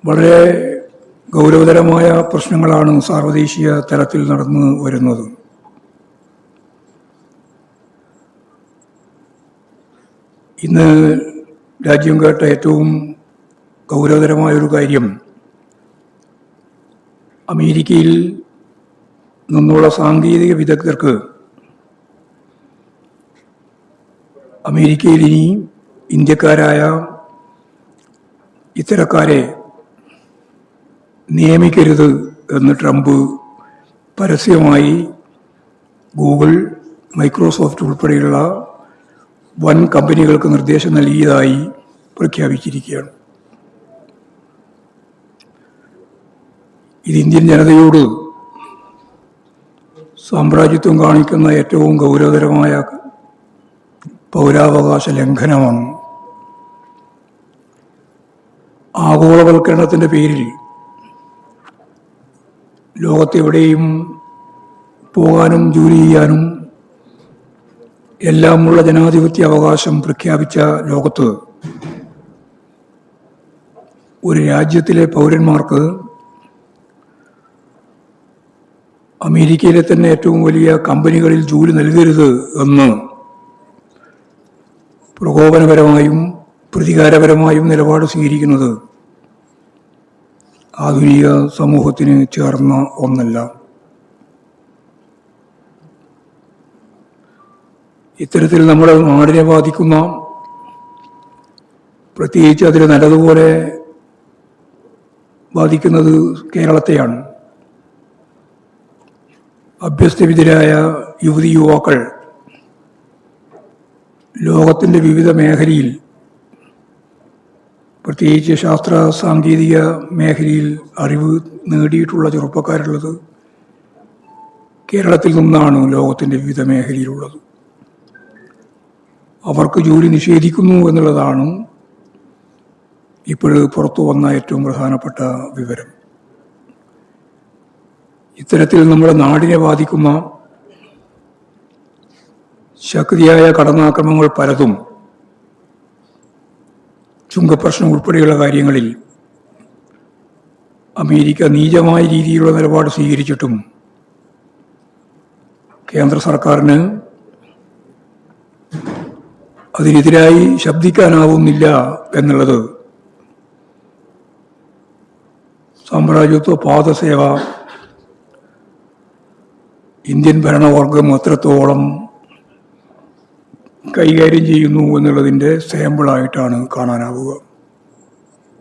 വളരെ ഗൗരവതരമായ പ്രശ്നങ്ങളാണ് സാർവദേശീയ തലത്തിൽ നടന്നു വരുന്നത്. ഇന്ന് രാജ്യം കേട്ട ഏറ്റവും ഗൗരവതരമായൊരു കാര്യം അമേരിക്കയിൽ നിന്നുള്ള സാങ്കേതിക വിദഗ്ധർക്ക് അമേരിക്കയിൽ ഇനി ഇന്ത്യക്കാരായ ഇത്തരക്കാരെ നിയമിക്കരുത് എന്ന് ട്രംപ് പരസ്യമായി ഗൂഗിൾ, മൈക്രോസോഫ്റ്റ് ഉൾപ്പെടെയുള്ള വൻ കമ്പനികൾക്ക് നിർദ്ദേശം നൽകിയതായി പ്രഖ്യാപിച്ചിരിക്കുകയാണ്. ഇത് ഇന്ത്യൻ ജനതയോട് സാമ്രാജ്യത്വം കാണിക്കുന്ന ഏറ്റവും ഗൗരവതരമായ പൗരാവകാശ ലംഘനമാണ്. ആഗോളവൽക്കരണത്തിൻ്റെ പേരിൽ ലോകത്തെവിടെയും പോകാനും ജോലി ചെയ്യാനും എല്ലാമുള്ള ജനാധിപത്യ അവകാശം പ്രഖ്യാപിച്ച ലോകത്ത് ഒരു രാജ്യത്തിലെ പൗരന്മാർക്ക് അമേരിക്കയിലെ തന്നെ ഏറ്റവും വലിയ കമ്പനികളിൽ ജോലി നൽകരുത് എന്ന് പ്രകോപനപരമായും പ്രതികാരപരമായും നിലപാട് സ്വീകരിക്കുന്നത് ആധുനിക സമൂഹത്തിന് ചേർന്ന ഒന്നല്ല. ഇത്തരത്തിൽ നമ്മുടെ നാടിനെ ബാധിക്കുന്ന, പ്രത്യേകിച്ച് അതിൽ നല്ലതുപോലെ ബാധിക്കുന്നത് കേരളത്തെയാണ്. അഭ്യസ്തവിദ്യരായ യുവതി യുവാക്കൾ ലോകത്തിൻ്റെ വിവിധ മേഖലയിൽ, പ്രത്യേകിച്ച് ശാസ്ത്ര സാങ്കേതിക മേഖലയിൽ അറിവ് നേടിയിട്ടുള്ള ചെറുപ്പക്കാരുള്ളത് കേരളത്തിൽ നിന്നാണ്. ലോകത്തിൻ്റെ വിവിധ മേഖലയിലുള്ളത് അവർക്ക് ജോലി നിഷേധിക്കുന്നു എന്നുള്ളതാണ് ഇപ്പോൾ പുറത്തു വന്ന ഏറ്റവും പ്രധാനപ്പെട്ട വിവരം. ഇത്തരത്തിൽ നമ്മുടെ നാടിനെ ബാധിക്കുന്ന ശക്തിയായ കടന്നാക്രമണങ്ങൾ പലതും, ചുങ്കപ്രശ്നം ഉൾപ്പെടെയുള്ള കാര്യങ്ങളിൽ അമേരിക്ക നീചമായ രീതിയിലുള്ള നിലപാട് സ്വീകരിച്ചിട്ടും കേന്ദ്ര സർക്കാരിന് അതിനെതിരായി ശബ്ദിക്കാനാവുന്നില്ല എന്നുള്ളത് സാമ്രാജ്യത്വ പാദസേവ ഇന്ത്യൻ ഭരണവർഗം എത്രത്തോളം കൈകാര്യം ചെയ്യുന്നു എന്നുള്ളതിൻ്റെ സാമ്പിളായിട്ടാണ് കാണാനാവുക.